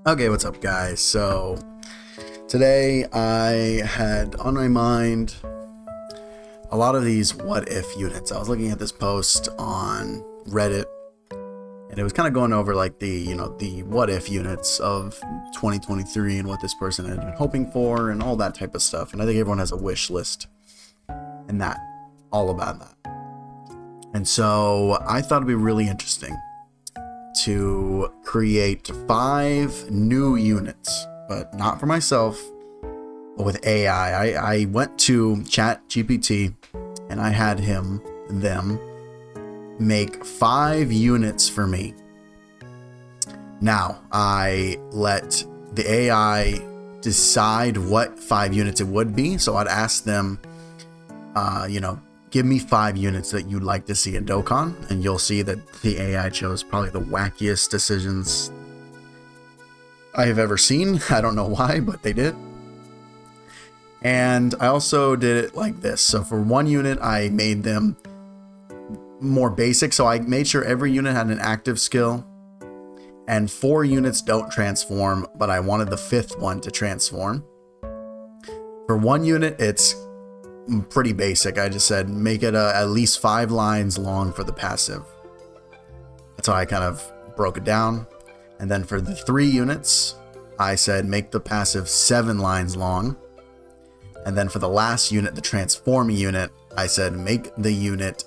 Okay, what's up, guys? So today I had on my mind a lot of these what if units. I was looking at this post on Reddit, and it was kind of going over like the what if units of 2023 and what this person had been hoping for and all that type of stuff. And I think everyone has a wish list and that, all about that. And so I thought it'd be really interesting to create 5 new units, but not for myself, but with AI. I went to ChatGPT and I had them make 5 units for me. Now I let the AI decide what 5 units it would be. So I'd ask them, give me 5 units that you'd like to see in Dokkan, and you'll see that the AI chose probably the wackiest decisions I have ever seen. I don't know why, but they did. And I also did it like this. So for 1 unit, I made them more basic. So I made sure every unit had an active skill, and 4 units don't transform, but I wanted the 5th one to transform. For 1 unit, it's pretty basic. I just said make it at least 5 lines long for the passive. That's how I kind of broke it down. And then for the 3 units, I said make the passive 7 lines long. And then for the last unit, the transforming unit, I said make the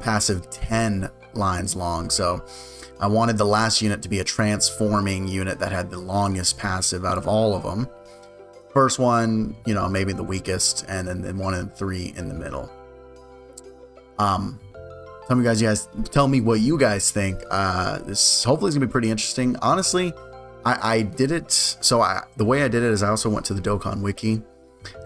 passive 10 lines long. So I wanted the last unit to be a transforming unit that had the longest passive out of all of them. First one, maybe the weakest, and then 1 and 3 in the middle. Some of you guys tell me what you guys think. This hopefully is gonna be pretty interesting. Honestly, I did it. So the way I did it is I also went to the Dokkan wiki,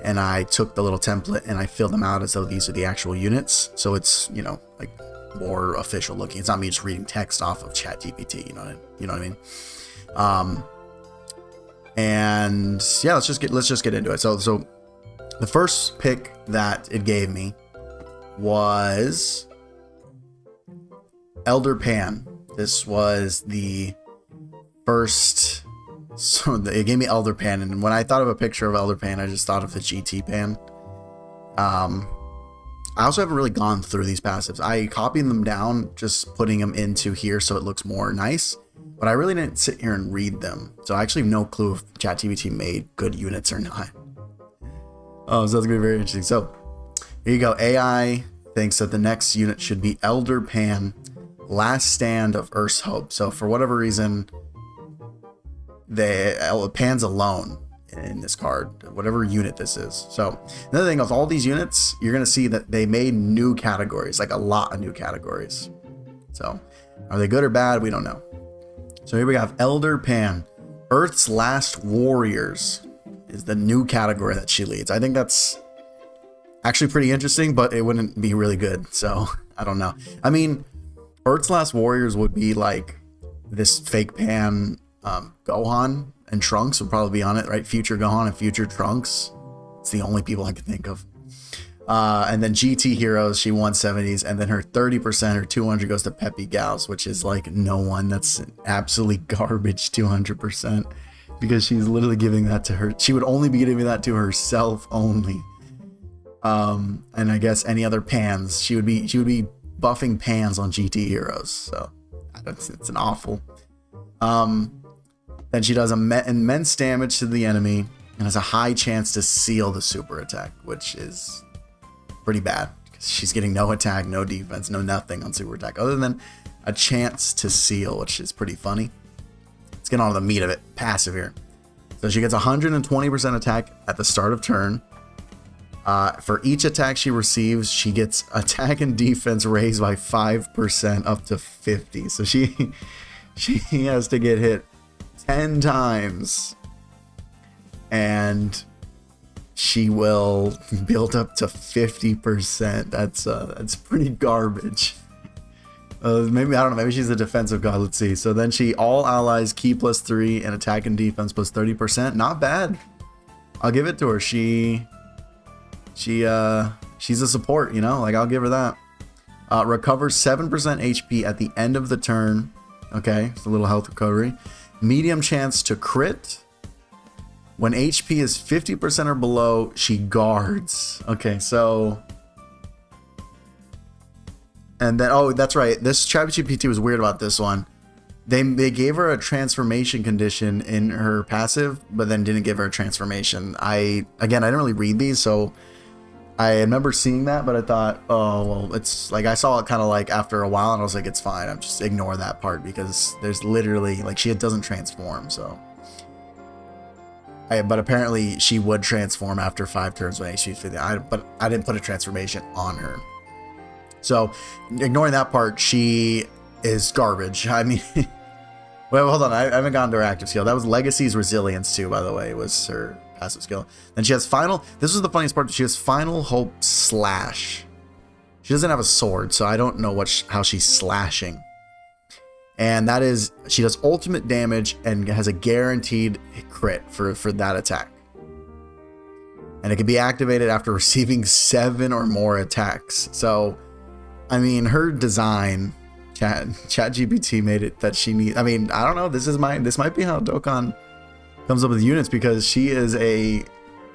and I took the little template and I filled them out as though these are the actual units. So it's like more official looking. It's not me just reading text off of ChatGPT. You know what I mean? And yeah, let's just get into it. So the first pick that it gave me was Elder Pan. This was the first. So it gave me Elder Pan, and when I thought of a picture of Elder Pan, I just thought of the GT Pan. I also haven't really gone through these passives. I copied them down, just putting them into here so it looks more nice. But I really didn't sit here and read them. So I actually have no clue if ChatGPT made good units or not. Oh, so that's going to be very interesting. So here you go. AI thinks that the next unit should be Elder Pan, Last Stand of Earth's Hope. So for whatever reason, Pan's alone in this card, whatever unit this is. So another thing, of all these units, you're going to see that they made new categories, like a lot of new categories. So are they good or bad? We don't know. So here we have Elder Pan. Earth's Last Warriors is the new category that she leads. I think that's actually pretty interesting, but it wouldn't be really good. So I don't know. I mean, Earth's Last Warriors would be like this fake Pan, Gohan and Trunks would probably be on it, right? Future Gohan and future Trunks. It's the only people I can think of. And then GT Heroes, she 170s, and then her 30% or 200 goes to Peppy Gals, which is like no one. That's absolutely garbage 200%, because she's literally giving that to her. She would only be giving that to herself only. And I guess any other Pans, she would be buffing Pans on GT Heroes. So it's an awful. Then she does immense damage to the enemy and has a high chance to seal the super attack, which is pretty bad because she's getting no attack, no defense, no nothing on super attack other than a chance to seal, which is pretty funny. Let's get on to the meat of it. Passive here. So she gets 120% attack at the start of turn. For each attack she receives, she gets attack and defense raised by 5% up to 50. So she has to get hit 10 times and she will build up to 50%. That's pretty garbage. Maybe, I don't know, maybe she's a defensive god. Let's see. So then she all allies key +3 and attack and defense +30%. Not bad. I'll give it to her. She's a support, like I'll give her that. Recovers 7% HP at the end of the turn. Okay, it's a little health recovery. medium chance to crit. When HP is 50% or below, she guards. Okay, so... And then, oh, that's right. This ChatGPT was weird about this one. They gave her a transformation condition in her passive, but then didn't give her a transformation. I didn't really read these, so I remember seeing that, but I thought, oh, well, it's like, I saw it kind of like after a while, and I was like, it's fine. I'm just ignore that part, because there's literally, like, she doesn't transform, so... but apparently she would transform after 5 turns when HP is 50. But I didn't put a transformation on her. So, ignoring that part, she is garbage. I mean, well, hold on. I haven't gotten to her active skill. That was Legacy's Resilience too, by the way, was her passive skill. Then she has Final. This was the funniest part. She has Final Hope Slash. She doesn't have a sword, so I don't know how she's slashing. And that is, she does ultimate damage and has a guaranteed crit for that attack. And it can be activated after receiving 7 or more attacks. So, I mean, her design, ChatGPT made it that she needs. I mean, I don't know. This might be how Dokkan comes up with units, because she is a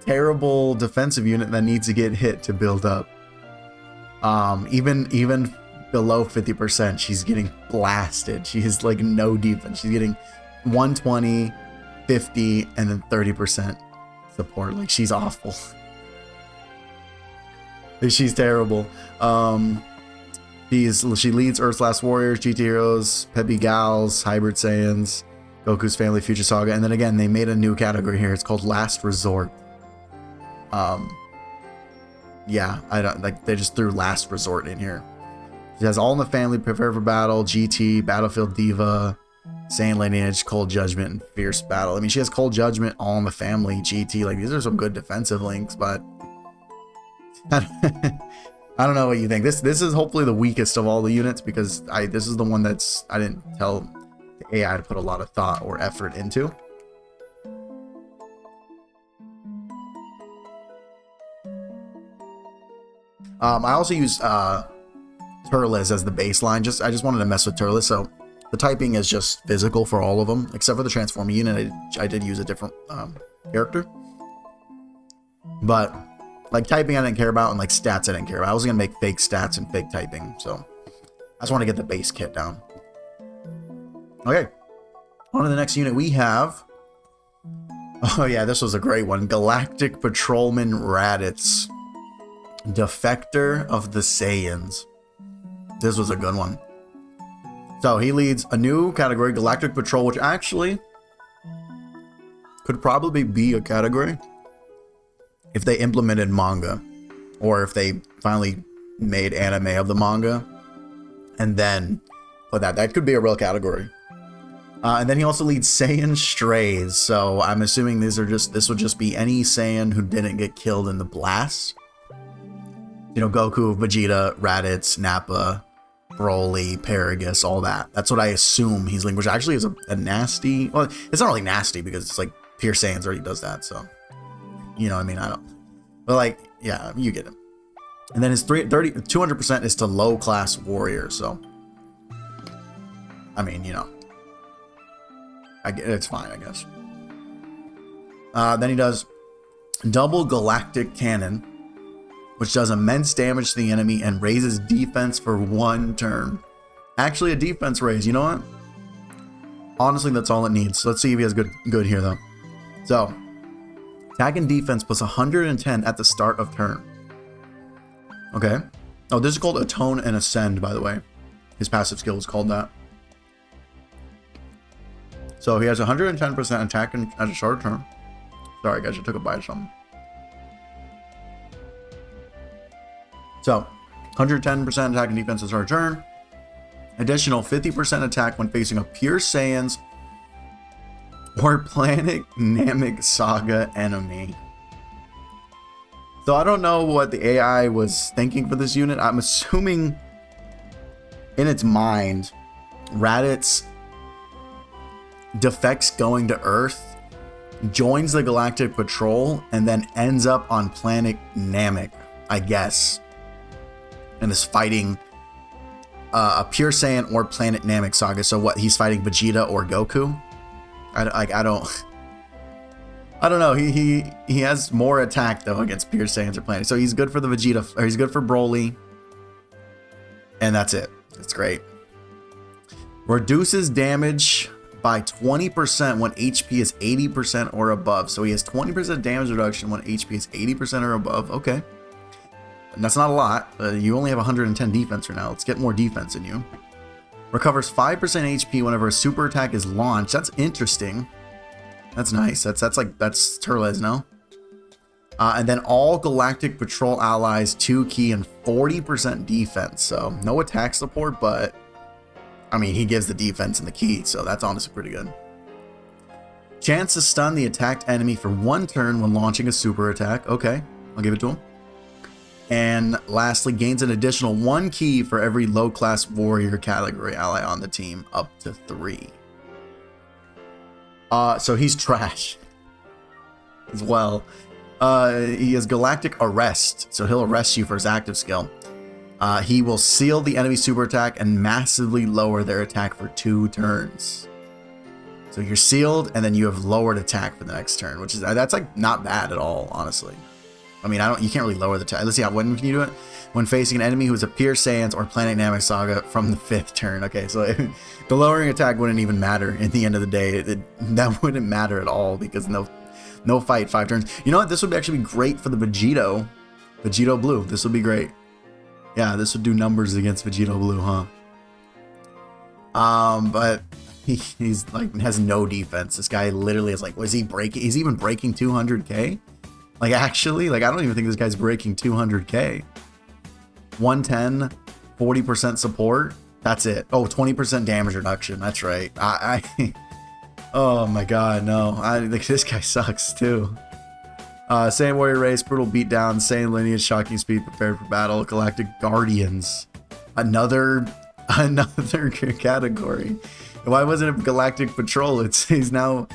terrible defensive unit that needs to get hit to build up. Even below 50%, she's getting blasted. She has like no defense. She's getting 120, 50, and then 30% support. Like, she's awful. She's terrible. She leads Earth's Last Warriors, GT Heroes, Peppy Gals, Hybrid Saiyans, Goku's Family, Future Saga, and then again they made a new category here. It's called Last Resort. Yeah, I don't like, they just threw Last Resort in here. She has All in the Family, Prepare for Battle, GT, Battlefield Diva, Saiyan Lineage, Cold Judgment, and Fierce Battle. I mean, she has Cold Judgment, All in the Family, GT. Like, these are some good defensive links, but I don't know what you think. This is hopefully the weakest of all the units, because this is the one that's I didn't tell the AI to put a lot of thought or effort into. I also use Turles as the baseline. I just wanted to mess with Turles. So the typing is just physical for all of them, except for the transforming unit. I did use a different character, but like typing I didn't care about, and like stats I didn't care about. I was gonna make fake stats and fake typing, so I just want to get the base kit down. Okay, on to the next unit we have. Oh yeah, this was a great one. Galactic Patrolman Raditz, Defector of the Saiyans. This was a good one. So he leads a new category, Galactic Patrol, which actually could probably be a category if they implemented manga, or if they finally made anime of the manga and then put that could be a real category. And then he also leads Saiyan Strays, so I'm assuming this would just be any Saiyan who didn't get killed in the blast. You know, Goku, Vegeta, Raditz, Nappa, Broly, Paragus, all that. That's what I assume he's linked, which actually is a nasty... Well, it's not really nasty, because it's like Pure Saiyans already does that, so... You know what I mean? I don't... But like, yeah, you get it. And then his 200% is to low-class warrior, so... I mean, you know... it's fine, I guess. Then he does Double Galactic Cannon, which does immense damage to the enemy and raises defense for 1 turn. Actually, a defense raise. You know what? Honestly, that's all it needs. Let's see if he has good here, though. So, attack and defense plus 110 at the start of turn. Okay. Oh, this is called Atone and Ascend, by the way. His passive skill is called that. So he has 110% attack at a short turn. Sorry, guys, I took a bite of something. So, 110% attack and defense at the start of turn. Additional 50% attack when facing a Pure Saiyans or Planet Namek Saga enemy. So I don't know what the AI was thinking for this unit. I'm assuming in its mind, Raditz defects going to Earth, joins the Galactic Patrol, and then ends up on Planet Namek, I guess, and is fighting a Pure Saiyan or Planet Namek Saga. So what, he's fighting Vegeta or Goku? I don't know. He has more attack though against Pure Saiyans or Planet. So he's good for the Vegeta, or he's good for Broly. And that's it. It's great. Reduces damage by 20% when HP is 80% or above. So he has 20% damage reduction when HP is 80% or above. Okay. And that's not a lot. You only have 110 defense right now. Let's get more defense in you. Recovers 5% HP whenever a super attack is launched. That's interesting. That's nice. That's Turles, no? And then all Galactic Patrol allies 2 ki and 40% defense. So no attack support, but I mean, he gives the defense and the ki, so that's honestly pretty good. Chance to stun the attacked enemy for 1 turn when launching a super attack. Okay, I'll give it to him. And lastly, gains an additional 1 ki for every low-class warrior category ally on the team, up to 3. So he's trash as well. He has Galactic Arrest, so he'll arrest you for his active skill. He will seal the enemy super attack and massively lower their attack for 2 turns. So you're sealed, and then you have lowered attack for the next turn, which is that's like not bad at all, honestly. I mean, you can't really lower the attack. Let's see, when can you do it? When facing an enemy who is a Pure Saiyans or Planet Namek Saga from the 5th turn. Okay, so the lowering attack wouldn't even matter at the end of the day. That wouldn't matter at all because no fight 5 turns. You know what? This would actually be great for the Vegito Blue. This would be great. Yeah, this would do numbers against Vegito Blue, huh? But he's like has no defense. This guy literally is like, was he breaking? He's even breaking 200k. Like actually, like I don't even think this guy's breaking 200k. 110, 40% support. That's it. Oh, 20% damage reduction. That's right. Oh my god, no. Like this guy sucks too. Saiyan Warrior Race, Brutal Beatdown, Saiyan Lineage, Shocking Speed, Prepared for Battle, Galactic Guardians. Another category. Why wasn't it Galactic Patrol? He's now.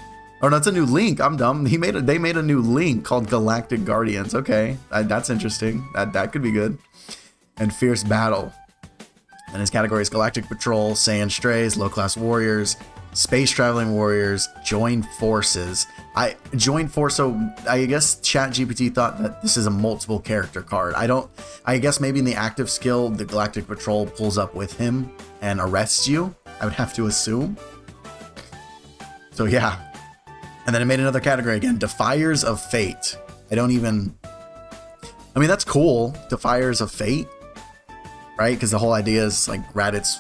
Oh, that's a new link. I'm dumb. They made a new link called Galactic Guardians. Okay, that's interesting. That could be good. And Fierce Battle. And his categories: Galactic Patrol, Saiyan Strays, Low Class Warriors, Space Traveling Warriors, Joined Forces. So I guess ChatGPT thought that this is a multiple character card. I guess maybe in the active skill, the Galactic Patrol pulls up with him and arrests you. I would have to assume. So yeah. And then it made another category again, Defiers of Fate. I mean, that's cool. Defiers of Fate, right? Because the whole idea is like Raditz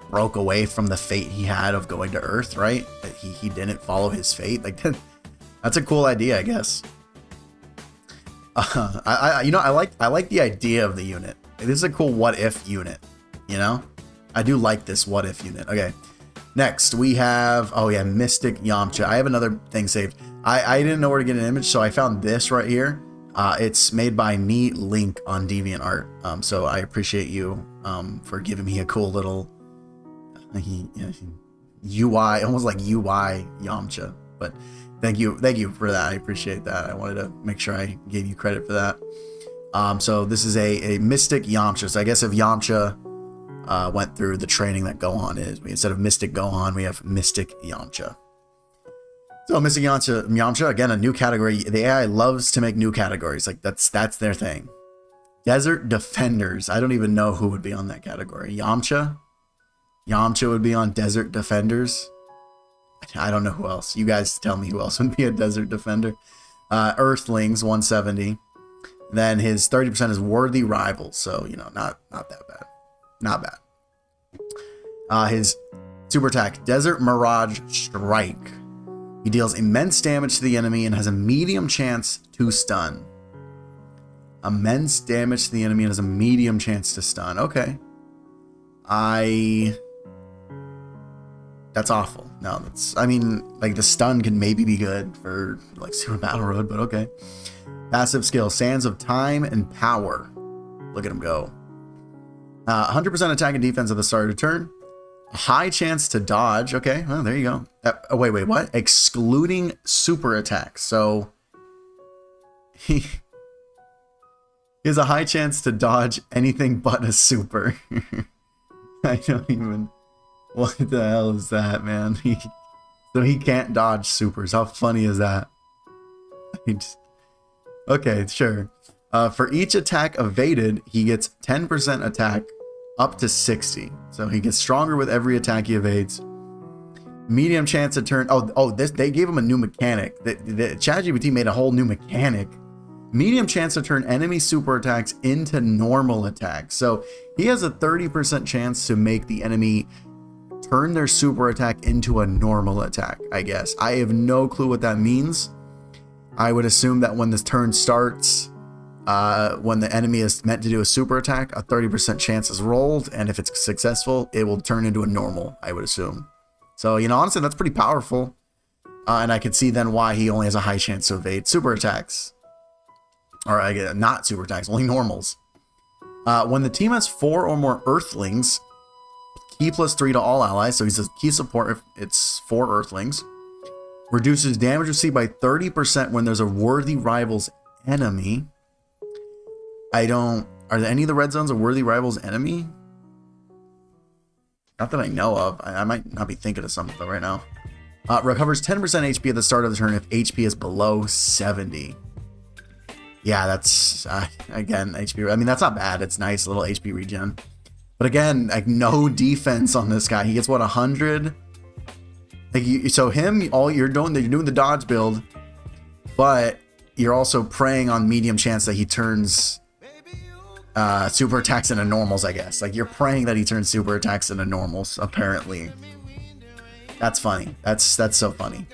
broke away from the fate he had of going to Earth, right? That he didn't follow his fate. Like that's a cool idea, I guess. I like the idea of the unit. This is a cool what if unit, you know? I do like this what if unit. Okay. Next, we have, oh yeah, Mystic Yamcha. I have another thing saved. I didn't know where to get an image, so I found this right here. It's made by Neat Link on DeviantArt. So I appreciate you for giving me a cool little UI, almost like UI Yamcha. But thank you for that. I appreciate that. I wanted to make sure I gave you credit for that. So this is a Mystic Yamcha. So I guess if Yamcha went through the training that Gohan is, instead of Mystic Gohan, we have Mystic Yamcha. So Mystic Yamcha, again, a new category. The AI loves to make new categories. Like that's their thing. Desert Defenders. I don't even know who would be on that category. Yamcha would be on Desert Defenders. I don't know who else. You guys tell me who else would be a Desert Defender. Earthlings 170. Then his 30% is Worthy Rivals. So, not that bad. Not bad. His super attack, Desert Mirage Strike. He deals immense damage to the enemy and has a medium chance to stun. Immense damage to the enemy and has a medium chance to stun. Okay. That's awful. No, like the stun can maybe be good for like Super Battle Road, but okay. Passive skill, Sands of Time and Power. Look at him go. 100% attack and defense at the start of the turn. A high chance to dodge. Okay, well, there you go. Wait, what? Excluding super attacks. So he has a high chance to dodge anything but a super. I don't even... What the hell is that, man? So he can't dodge supers. How funny is that? Okay, sure. For each attack evaded, he gets 10% attack up to 60. So he gets stronger with every attack he evades. Medium chance to turn. They gave him a new mechanic. The ChatGPT made a whole new mechanic. Medium chance to turn enemy super attacks into normal attacks. So he has a 30% chance to make the enemy turn their super attack into a normal attack, I guess. I have no clue what that means. I would assume that when this turn starts, when the enemy is meant to do a super attack, a 30% chance is rolled, and if it's successful, it will turn into a normal, I would assume. So, honestly, that's pretty powerful. And I could see then why he only has a high chance to evade super attacks. Or not super attacks, only normals. When the team has 4 or more Earthlings, key +3 to all allies, so he's a key support if it's 4 Earthlings. Reduces damage received by 30% when there's a worthy rival's enemy. Are any of the red zones a worthy rival's enemy? Not that I know of. I might not be thinking of something though right now. Recovers 10% HP at the start of the turn if HP is below 70. Yeah, that's, again, HP. I mean, that's not bad. It's nice, little HP regen. But again, like, no defense on this guy. He gets, what, 100? Like, so him, all you're doing the dodge build, but you're also preying on medium chance that he turns super attacks into normals, I guess. Like, you're praying that he turns super attacks into normals, apparently. That's funny. That's so funny.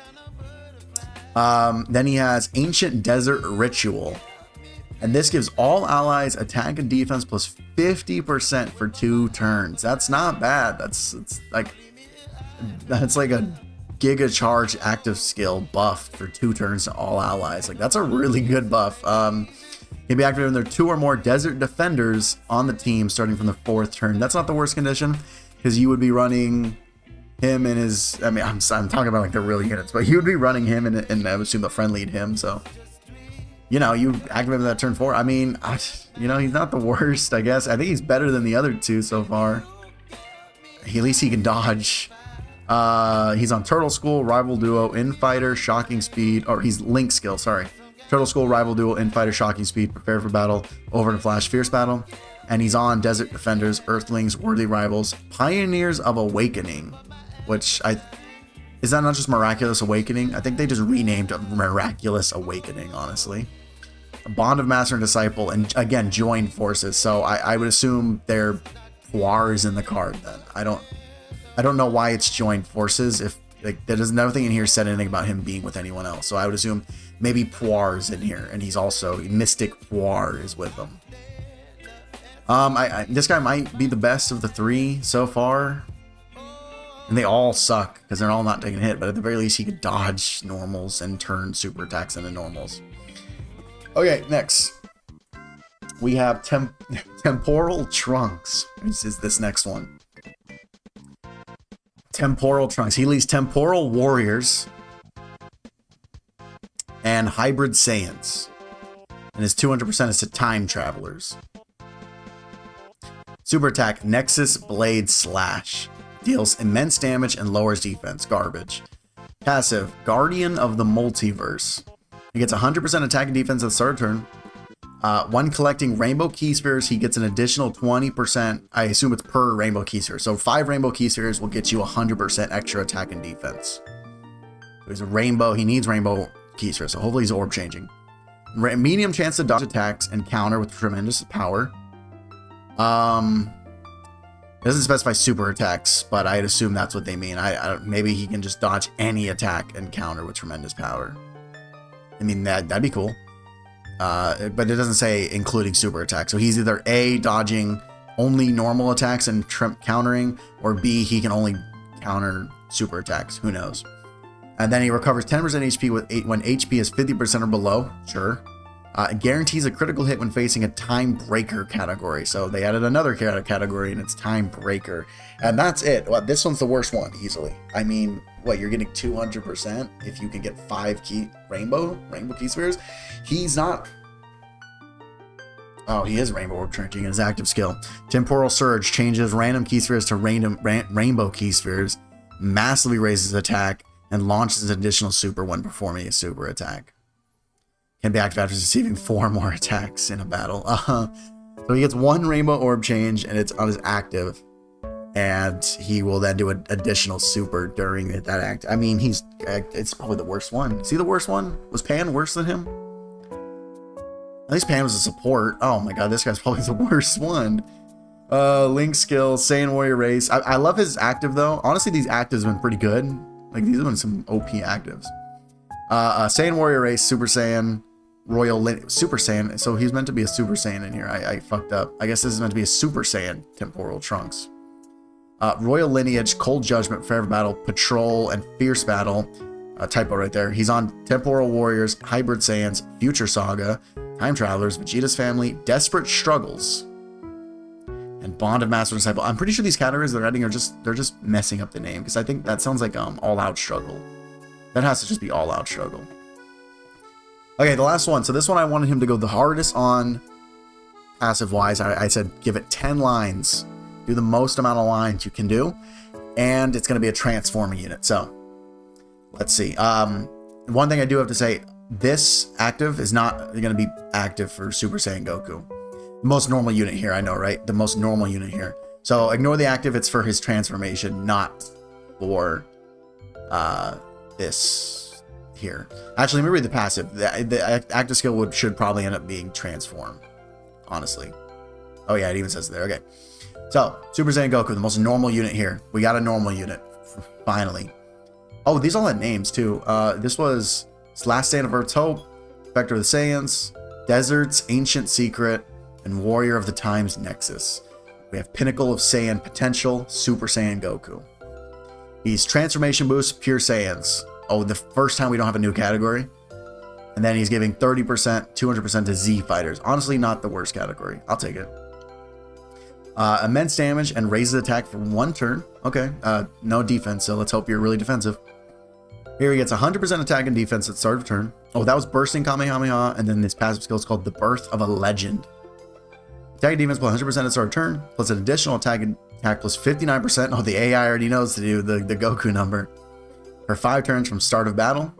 Then he has Ancient Desert Ritual. And this gives all allies attack and defense plus 50% for 2 turns. That's not bad. That's like a Giga Charge active skill buff for 2 turns to all allies. Like, that's a really good buff. Can be activated when there are 2 or more Desert Defenders on the team starting from the 4th turn. That's not the worst condition, because you would be running him and his. I mean, I'm talking about like the real units, but you would be running him and I would assume the friend lead him. So, you activate that turn 4. I mean, he's not the worst, I guess. I think he's better than the other 2 so far. At least he can dodge. He's on Turtle School, Rival Duo, Infighter, Shocking Speed, or he's Link skill, sorry. Turtle School, Rival Duel, Infighter, Shocking Speed, Prepare for Battle, Over to Flash, Fierce Battle. And he's on Desert Defenders, Earthlings, Worthy Rivals, Pioneers of Awakening, which is that not just Miraculous Awakening? I think they just renamed Miraculous Awakening, honestly. A Bond of Master and Disciple, and again, joined forces. So I would assume they're Puars in the card then. I don't know why it's joined forces if there's nothing in here said anything about him being with anyone else. So I would assume maybe Puar's in here, and he's also Mystic Puar is with him. This guy might be the best of the 3 so far, and they all suck because they're all not taking a hit. But at the very least, he could dodge normals and turn super attacks into normals. Okay, next we have Temporal Trunks. This is this next one. Temporal Trunks. He leads Temporal Warriors and Hybrid Saiyans. And his 200% is to Time Travelers. Super attack, Nexus Blade Slash. Deals immense damage and lowers defense. Garbage. Passive, Guardian of the Multiverse. He gets 100% attack and defense at the start of turn. When collecting rainbow key spheres, he gets an additional 20%. I assume it's per rainbow key sphere. So 5 rainbow key spheres will get you 100% extra attack and defense. There's a rainbow. He needs rainbow key spheres, so hopefully he's orb changing. Medium chance to dodge attacks and counter with tremendous power. It doesn't specify super attacks, but I'd assume that's what they mean. Maybe he can just dodge any attack and counter with tremendous power. I mean, that'd be cool. But it doesn't say including super attacks. So he's either A, dodging only normal attacks and countering, or B, he can only counter super attacks. Who knows? And then he recovers 10% HP when HP is 50% or below. Sure. Guarantees a critical hit when facing a Time Breaker category. So they added another category, and it's Time Breaker. And that's it. Well, this one's the worst one, easily. I mean, you're getting 200% if you can get 5 rainbow key spheres? He's not. Oh, he is rainbow orb changing in his active skill. Temporal Surge changes random key spheres to rainbow key spheres. Massively raises attack. and launches an additional super when performing a super attack. Can be activated after receiving 4 more attacks in a battle. So he gets 1 rainbow orb change, and it's on his active. And he will then do an additional super during that act. I mean, it's probably the worst one. Is he the worst one? Was Pan worse than him? At least Pan was a support. Oh my god, this guy's probably the worst one. Link skill, Saiyan warrior race. I love his active though. Honestly, these actives have been pretty good. Like these have been some OP actives. Saiyan warrior race, Super Saiyan, Super Saiyan. So he's meant to be a Super Saiyan in here. I fucked up. I guess this is meant to be a Super Saiyan Temporal Trunks. Royal Lineage, Cold Judgment, Forever Battle, Patrol, and Fierce Battle. Typo right there. He's on Temporal Warriors, Hybrid Saiyans, Future Saga, Time Travelers, Vegeta's Family, Desperate Struggles, and Bond of Master Disciple. I'm pretty sure these categories they're adding are they're just messing up the name, because I think that sounds like All Out Struggle. That has to just be All Out Struggle. Okay, the last one. So this one I wanted him to go the hardest on passive wise. I said give it 10 lines. Do the most amount of lines you can do, and it's going to be a transforming unit. So let's see. One thing I do have to say, this active is not going to be active for Super Saiyan Goku. The most normal unit here, I know, right? The most normal unit here. So ignore the active. It's for his transformation, not for this here. Actually, let me read the passive. The active skill should probably end up being transform, honestly. Oh yeah, it even says it there. Okay. So, Super Saiyan Goku, the most normal unit here. We got a normal unit, finally. Oh, these all had names, too. This was Last Stand of Earth's Hope, Vector of the Saiyans, Desert's Ancient Secret, and Warrior of the Times Nexus. We have Pinnacle of Saiyan Potential, Super Saiyan Goku. He's Transformation Boost, Pure Saiyans. Oh, the first time we don't have a new category. And then he's giving 30%, 200% to Z Fighters. Honestly, not the worst category. I'll take it. Immense damage and raises attack for 1 turn. Okay, no defense, so let's hope you're really defensive. Here he gets 100% attack and defense at the start of turn. Oh, that was bursting Kamehameha, and then this passive skill is called the Birth of a Legend. Attack and defense plus 100% at the start of turn, plus an additional attack plus 59%. Oh, the AI already knows to do the Goku number. For 5 turns from start of battle.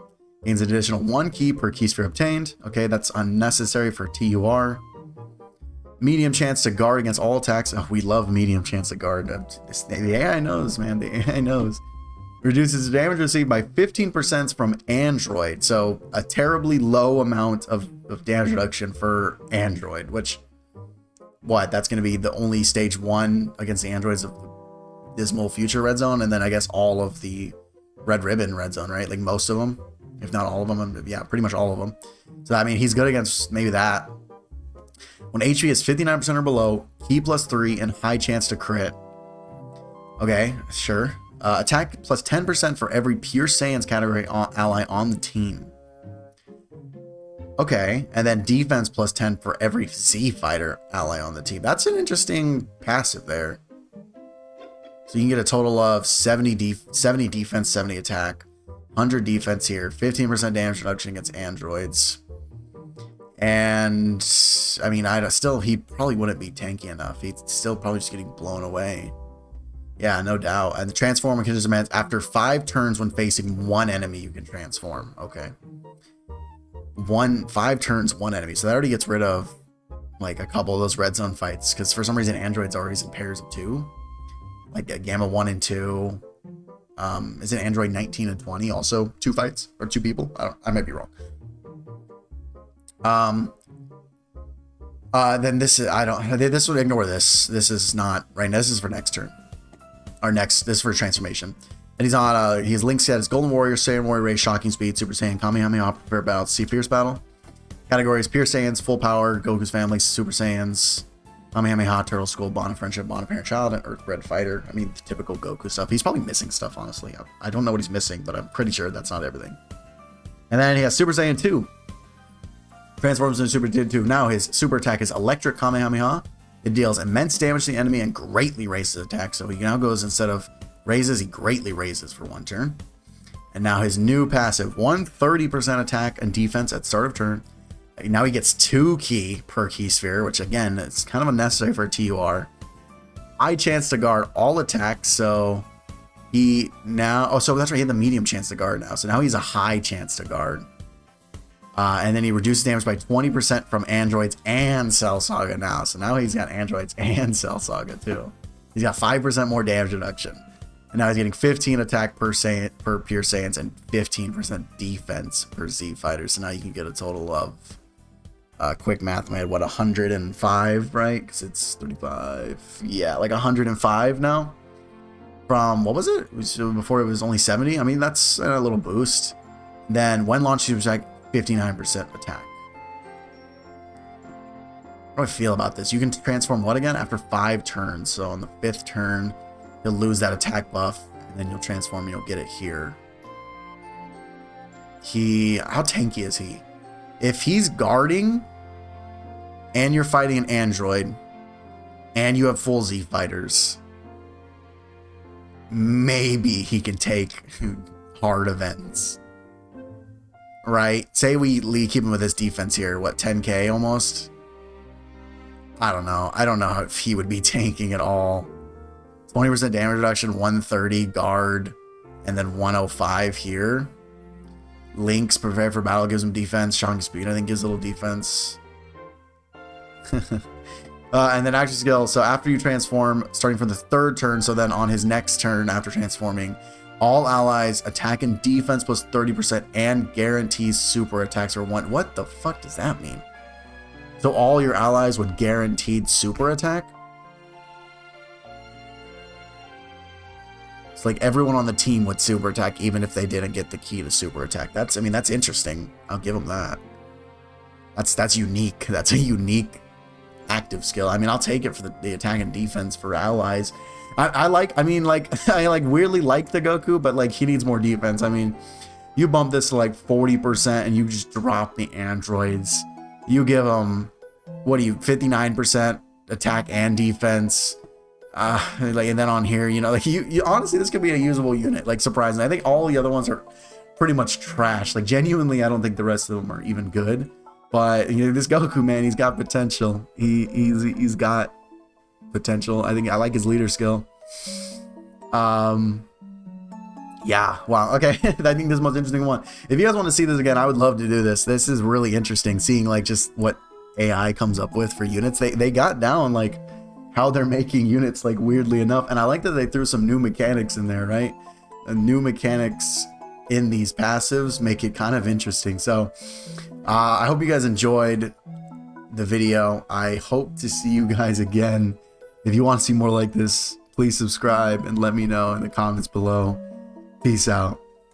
Gains an additional 1 key per key sphere obtained. Okay, that's unnecessary for TUR. Medium chance to guard against all attacks. Oh, we love medium chance to guard. The AI knows, man. The AI knows. Reduces the damage received by 15% from Android. So a terribly low amount of damage reduction for Android, which, what? That's going to be the only stage 1 against the androids of Dismal Future Red Zone. And then I guess all of the Red Ribbon Red Zone, right? Like most of them, if not all of them. Yeah, pretty much all of them. So I mean, he's good against maybe that. When HP is 59% or below, key plus 3, and high chance to crit. Okay, sure. Attack plus 10% for every Pure Saiyans category ally on the team. Okay, and then defense plus 10 for every Z Fighter ally on the team. That's an interesting passive there. So you can get a total of 70 defense, 70 attack, 100 defense here, 15% damage reduction against androids. And I mean, he probably wouldn't be tanky enough. He's still probably just getting blown away. Yeah, no doubt. And the transformer can just demand after 5 turns when facing 1 enemy, you can transform. Okay. 5 turns, 1 enemy. So that already gets rid of like a couple of those red zone fights, because for some reason androids are always in pairs of 2. Like Gamma 1 and 2. Is it Android 19 and 20 also 2 fights or 2 people? I might be wrong. Then this would ignore this. This is not right now. This is for next turn. This is for transformation. And he's on, his link set is Golden Warrior, Saiyan Warrior Race, Shocking Speed, Super Saiyan, Kamehameha, Prepare Battle, See Fierce Battle. Categories: Pure Saiyans, Full Power, Goku's Family, Super Saiyans, Kamehameha, Turtle School, Bond of Friendship, Bond of Parent Child, and Earthbred Fighter. I mean, the typical Goku stuff. He's probably missing stuff, honestly. I don't know what he's missing, but I'm pretty sure that's not everything. And then he has Super Saiyan 2. Transforms into Super Saiyan 2. Now his super attack is Electric Kamehameha. It deals immense damage to the enemy and greatly raises attack. So he now goes, instead of raises, he greatly raises for 1 turn. And now his new passive, 130% attack and defense at start of turn. Now he gets 2 key per key sphere, which again, it's kind of unnecessary for a TUR. High chance to guard all attacks, so He now, oh, so that's right, he had the medium chance to guard now. So now he's a high chance to guard. And then he reduces damage by 20% from androids and Cell Saga now. So now he's got androids and Cell Saga too. He's got 5% more damage reduction. And now he's getting 15 attack per pure Saiyans and 15% defense per Z fighter. So now you can get a total of, quick math, man, what, 105, right? Because it's 35. Yeah, like 105 now. From, what was it? So before it was only 70. I mean, that's a little boost. Then when launched, he was like 59% attack. How do I feel about this? You can transform what again? After 5 turns. So on the 5th turn, you'll lose that attack buff, and then you'll transform and you'll get it here. How tanky is he? If he's guarding, and you're fighting an android, and you have full Z fighters, maybe he can take hard events. Right? Say we keep him with his defense here, what, 10k almost? I don't know. I don't know if he would be tanking at all. 20% damage reduction, 130 guard, and then 105 here. Link's prepare for battle gives him defense. Strong speed, I think, gives a little defense. And then action skill. So after you transform, starting from the 3rd turn, so then on his next turn after transforming, all allies attack and defense plus 30% and guarantees super attacks or 1. What the fuck does that mean? So all your allies would guaranteed super attack? It's like everyone on the team would super attack even if they didn't get the key to super attack. That's, I mean, that's interesting. I'll give them that. That's unique. That's a unique active skill. I mean, I'll take it for the attack and defense for allies. I weirdly like the Goku, but like he needs more defense. I mean, you bump this to like 40% and you just drop the androids. You give them, what do you, 59% attack and defense. Like, and then on here, you know, like you honestly, this could be a usable unit. Like, surprisingly, I think all the other ones are pretty much trash. Like, genuinely, I don't think the rest of them are even good. But you know, this Goku, man, he's got potential. He's got potential. I think I like his leader skill. Yeah, wow, okay. I think this is the most interesting one. If you guys want to see this again, I would love to do this. This is really interesting, seeing like just what AI comes up with for units. They got down like how they're making units, like, weirdly enough. And I like that they threw some new mechanics in there, right? New mechanics in these passives make it kind of interesting. So I hope you guys enjoyed the video. I hope to see you guys again. If you want to see more like this, please subscribe and let me know in the comments below. Peace out.